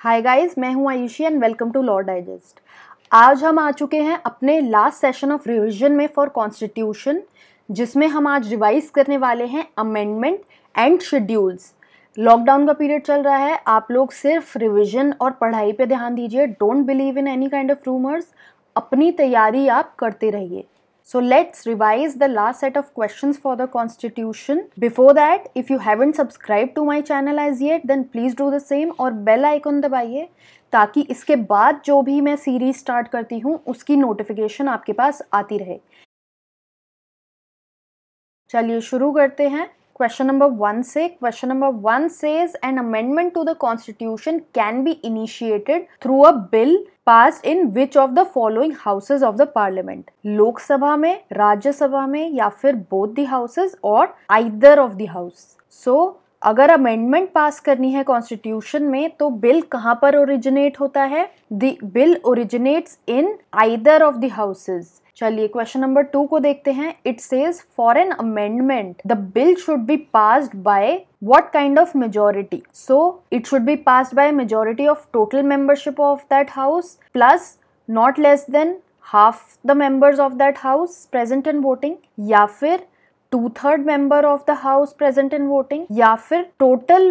हाय guys, मैं हूं Ayushi and welcome to law digest. आज हम आ चुके हैं अपने लास्ट सेशन ऑफ रिवीजन में फॉर कॉन्स्टिट्यूशन, जिसमें हम आज रिवाइज करने वाले हैं अमेंडमेंट एंड शेड्यूल्स। लॉकडाउन का पीरियड चल रहा है, आप लोग सिर्फ रिवीजन और पढ़ाई पे ध्यान दीजिए। Don't believe in any kind of rumours. अपनी तैयारी आप करते रहिए। So let's revise the last set of questions for the constitution. Before that, if you haven't subscribed to my channel as yet, then please do the same और bell icon दबाइए ताकि इसके बाद जो भी मैं सीरीज स्टार्ट करती हूँ उसकी नोटिफिकेशन आपके पास आती रहे। चलिए शुरू करते हैं क्वेश्चन नंबर 1 से। Question number 1 says an amendment to the constitution can be initiated through a bill passed in which of the following houses of the parliament? Lok Sabha में, राज्यसभा में या फिर both the houses और either of the house. So अगर amendment पास करनी है constitution में तो बिल कहाँ पर ओरिजिनेट होता है? The bill originates in either of the houses. चलिए क्वेश्चन नंबर 2 को देखते हैं। It says for an amendment the bill should be passed by what kind of majority? So it should be passed by a majority of total membership of that house plus not less than half the members of that house present and voting, या फिर 2/3 member of the house present and voting, या फिर total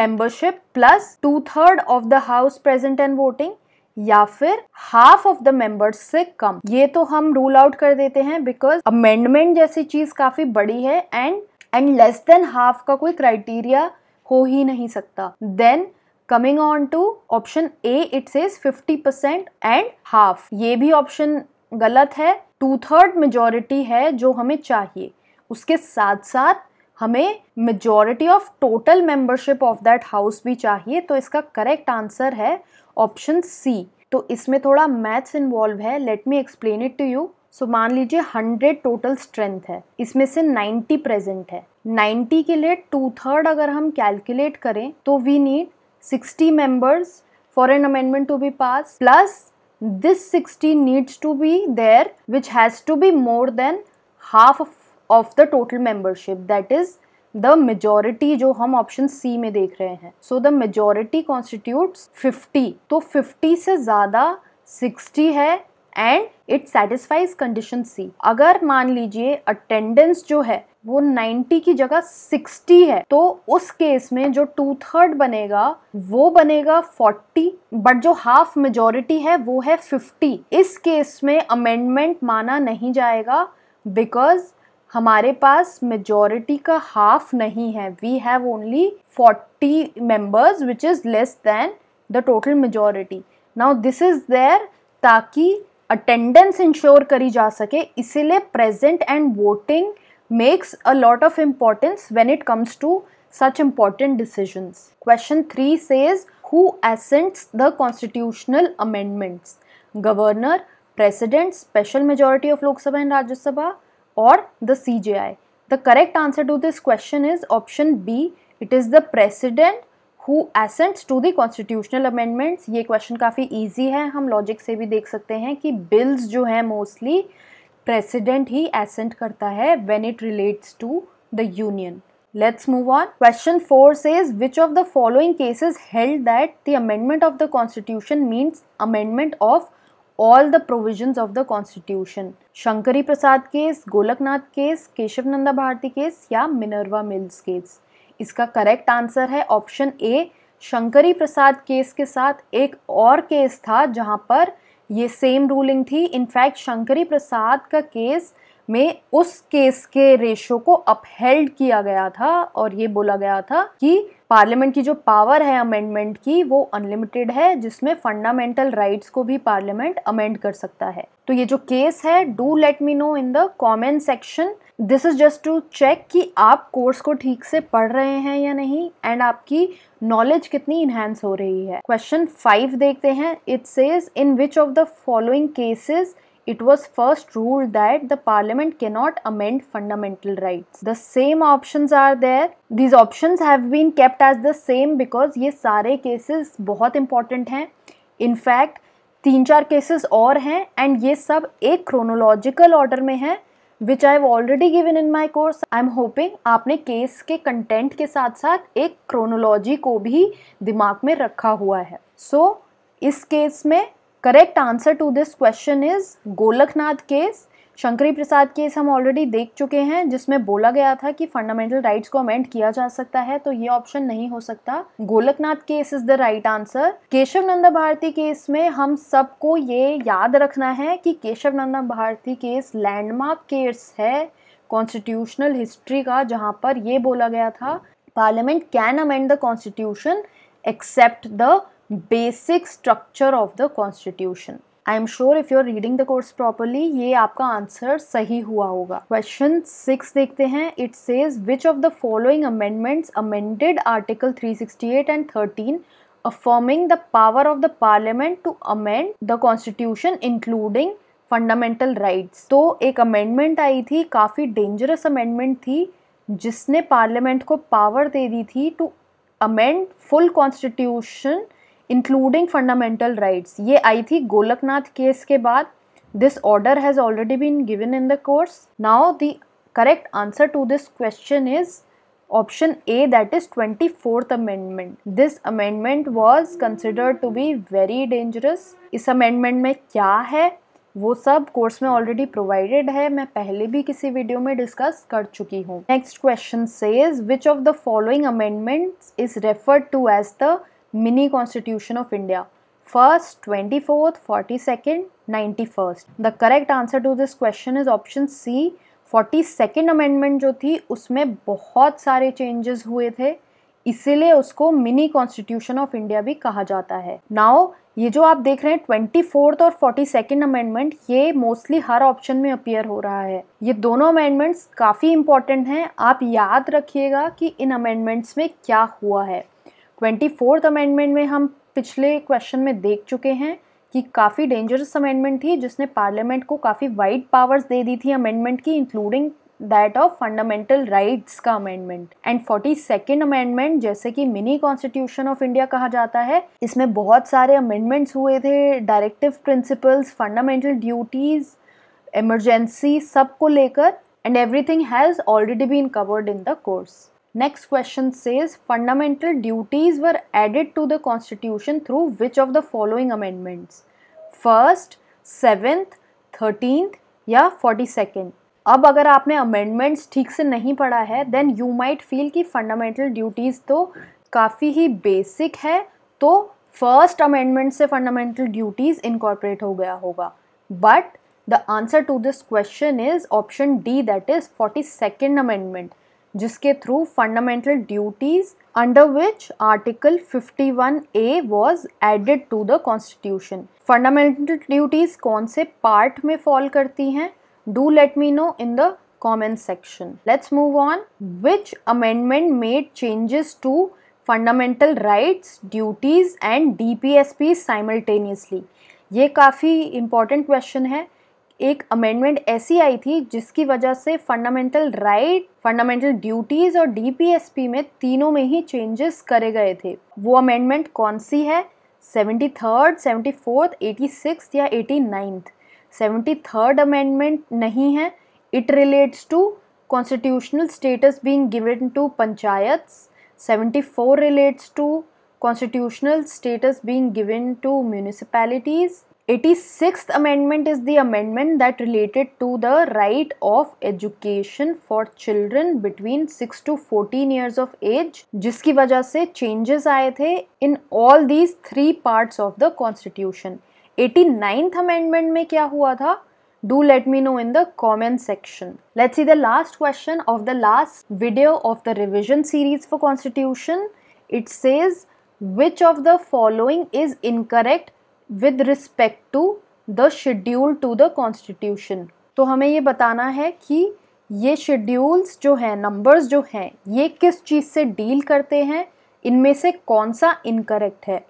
membership plus 2/3 of the house present and voting, या फिर half of the members से कम। ये तो हम रूल आउट कर देते हैं बिकॉज अमेंडमेंट जैसी चीज काफी बड़ी है एंड लेस देन हाफ का कोई क्राइटेरिया हो ही नहीं सकता। Then coming on to option A, it says 50% and half. ये भी ऑप्शन गलत है। 2/3 मेजोरिटी है जो हमें चाहिए। उसके साथ साथ हमें majority of total membership of that house भी चाहिए। तो इसका करेक्ट आंसर है ऑप्शन सी। तो इसमें थोड़ा मैथ्स इन्वॉल्व है। Let me explain it to you. So मान लीजिए 100 टोटल स्ट्रेंथ है, इसमें से 90 प्रेजेंट है। 90 के लिए 2/3 अगर हम कैलकुलेट करें तो we need 60 members for an amendment to be pass, plus this 60 needs to be there which has to be more than half of the total membership, that is the majority जो हम option C में देख रहे हैं। So the majority constitutes 50। तो 50 से ज्यादा 60 है and it satisfies condition C. अगर मान लीजिए अटेंडेंस जो है वो 90 की जगह 60 है तो उस केस में जो 2/3 बनेगा वो बनेगा 40, बट जो हाफ मेजोरिटी है वो है 50। इस केस में अमेंडमेंट माना नहीं जाएगा बिकॉज हमारे पास मेजोरिटी का हाफ नहीं है। We have only 40 members which is less than the total majority. Now this is there ताकि अटेंडेंस इंश्योर करी जा सके, इसीलिए present and voting makes a lot of importance when it comes to such important decisions. Question 3 says who assents the constitutional amendments? Governor, President, special majority of Lok Sabha and Rajya Sabha, or the CJI? The correct answer to this question is option B. It is the President who assents to the constitutional amendments. ये question काफ़ी easy है, हम logic से भी देख सकते हैं कि bills जो हैं mostly President ही assent करता है when it relates to the Union. Let's move on. Question 4 says which of the following cases held that the amendment of the Constitution means amendment of all the provisions of the Constitution? Shankari Prasad case, Golaknath case, Kesavananda Bharati case या Minerva Mills case? इसका correct answer है option A. Shankari Prasad case के साथ एक और case था जहां पर ये सेम रूलिंग थी। इनफैक्ट शंकरी प्रसाद का केस में उस केस के रेशो को अपहेल्ड किया गया था और ये बोला गया था कि पार्लियामेंट की जो पावर है अमेंडमेंट की वो अनलिमिटेड है, जिसमें फंडामेंटल राइट्स को भी पार्लियामेंट अमेंड कर सकता है। तो ये जो केस है, do let me know in the comment section. This is just to check कि आप कोर्स को ठीक से पढ़ रहे हैं या नहीं एंड आपकी नॉलेज कितनी इनहेंस हो रही है। क्वेश्चन 5 देखते हैं। It says in which of the following cases it was first ruled that the parliament cannot amend fundamental rights? The same options are there. These options have been kept as the same because ये सारे cases बहुत important हैं। In fact 3-4 cases और हैं and ये सब एक chronological order में हैं which I have already given in my course. I am hoping आपने केस के कंटेंट के साथ साथ एक क्रोनोलॉजी को भी दिमाग में रखा हुआ है. So इस केस में correct answer to this question is Golaknath case. Shankari Prasad case हम ऑलरेडी देख चुके हैं जिसमें बोला गया था कि फंडामेंटल राइट्स को अमेंड किया जा सकता है, तो ये ऑप्शन नहीं हो सकता. Golaknath case is the right answer. Kesavananda Bharati case में हम सबको ये याद रखना है कि Kesavananda Bharati case landmark case है कॉन्स्टिट्यूशनल हिस्ट्री का, जहां पर ये बोला गया था parliament can amend the constitution except the basic structure of the constitution. I am sure if you are reading the course properly ये आपका आंसर सही हुआ होगा. क्वेश्चन 6 देखते हैं. It says which of the following amendments amended article 368 and 13 affirming the power of the parliament to amend the constitution including fundamental rights. तो एक amendment आई थी, काफ़ी डेंजरस अमेंडमेंट थी जिसने पार्लियामेंट को पावर दे दी थी to amend full constitution including fundamental rights. ये आई थी गोलकनाथ केस के बाद. This order has already been given in the course. Now the correct answer to this question is option A, that is 24th amendment. This amendment was considered to be very dangerous. इस amendment में क्या है वो सब course में already provided है, मैं पहले भी किसी वीडियो में डिस्कस कर चुकी हूँ. Next question says which of the following amendments is referred to as the mini constitution of India. First, 24th, 42nd, 91st. The correct answer to this question is option C. 42nd amendment जो थी उसमें बहुत सारे changes हुए थे, इसीलिए उसको mini constitution of India भी कहा जाता है. नाउ ये जो आप देख रहे हैं 24th और 42nd अमेंडमेंट, ये मोस्टली हर ऑप्शन में अपीयर हो रहा है. ये दोनों अमेंडमेंट्स काफ़ी इंपॉर्टेंट हैं, आप याद रखिएगा कि इन अमेंडमेंट्स में क्या हुआ है. 24th अमेंडमेंट में हम पिछले क्वेश्चन में देख चुके हैं कि काफ़ी डेंजरस अमेंडमेंट थी जिसने पार्लियामेंट को काफ़ी वाइड पावर्स दे दी थी अमेंडमेंट की, including that of fundamental rights का अमेंडमेंट. एंड 42nd अमेंडमेंट जैसे कि मिनी कॉन्स्टिट्यूशन ऑफ इंडिया कहा जाता है, इसमें बहुत सारे अमेंडमेंट्स हुए थे, directive principles, fundamental duties, emergency, सब को लेकर, and everything has already been covered in the course. Next question says fundamental duties were added to the constitution through which of the following amendments? First, 7th, 13th या 42nd. अब अगर आपने amendments ठीक से नहीं पढ़ा है then you might feel कि fundamental duties तो काफ़ी ही basic है, तो first amendment से fundamental duties incorporate हो गया होगा. But the answer to this question is option D, that is 42nd amendment, जिसके through fundamental duties under which article 51A was added to the constitution. Fundamental duties कौन से part में fall करती हैं? Do let me know in the comment section. Let's move on. Which amendment made changes to fundamental rights, duties and DPSP simultaneously? ये काफ़ी important question है. एक amendment ऐसी आई थी जिसकी वजह से फंडामेंटल राइट, फंडामेंटल ड्यूटीज़ और DPSP में तीनों में ही चेंजेस करे गए थे. वो अमेंडमेंट कौन सी है? 73rd, 74th, 86th या 89th? 73rd अमेंडमेंट नहीं है. It relates to constitutional status being given to panchayats. 74 relates to constitutional status being given to municipalities. 86th amendment is the amendment that related to the right of education for children between 6 to 14 years of age, जिसकी वजह से changes आए थे in all these three parts of the constitution. 89th amendment में क्या हुआ था? Do let me know in the comment section. Let's see the last question of the last video of the revision series for constitution. It says which of the following is incorrect with respect to the schedule to the constitution. तो हमें ये बताना है कि ये schedules जो हैं, numbers जो हैं, ये किस चीज़ से डील करते हैं, इनमें से कौन सा इनकरेक्ट है.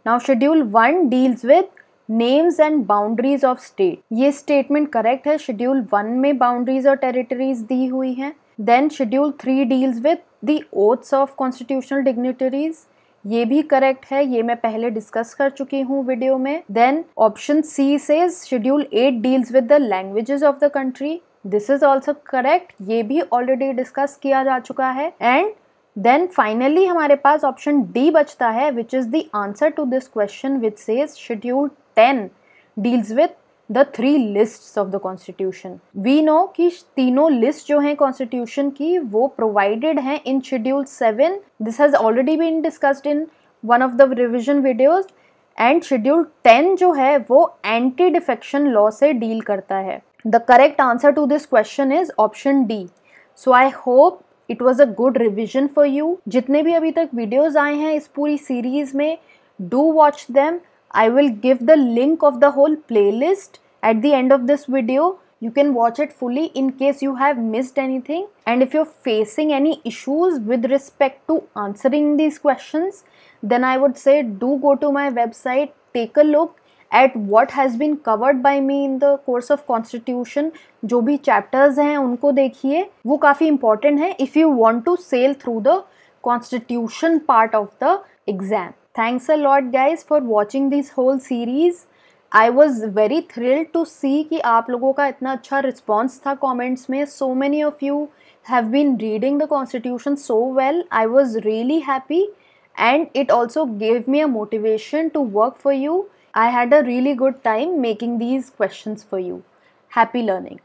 Now schedule 1 deals with names and boundaries of state. ये स्टेटमेंट करेक्ट है. शेड्यूल 1 में बाउंड्रीज और टेरिटरीज दी हुई हैं. Then schedule 3 deals with the oaths of constitutional dignitaries. ये भी करेक्ट है, ये मैं पहले डिस्कस कर चुकी हूँ वीडियो में. Then option C says schedule 8 deals with the languages of the country. This is also correct, ये भी ऑलरेडी डिस्कस किया जा चुका है. एंड देन फाइनली हमारे पास ऑप्शन डी बचता है, which is the answer to this question which says schedule 10 deals with the 3 lists of the constitution. We know कि तीनों लिस्ट जो हैं कॉन्स्टिट्यूशन की वो प्रोवाइडेड हैं in schedule 7. This has already been discussed in one of the revision videos. And schedule 10 जो है वो एंटी डिफेक्शन लॉ से डील करता है. The correct answer to this question is option D. So I hope it was a good revision for you. जितने भी अभी तक वीडियोज आए हैं इस पूरी सीरीज में, do watch them. I will give the link of the whole playlist at the end of this video. You can watch it fully in case you have missed anything. And if you're facing any issues with respect to answering these questions, then I would say do go to my website, take a look at what has been covered by me in the course of Constitution. जो भी chapters हैं उनको देखिए, वो काफ़ी important है if you want to sail through the Constitution part of the exam. Thanks a lot guys for watching this whole series. I was very thrilled to see कि आप लोगों का इतना अच्छा response था comments में. So many of you have been reading the Constitution so well. I was really happy and it also gave me a motivation to work for you. I had a really good time making these questions for you. Happy learning.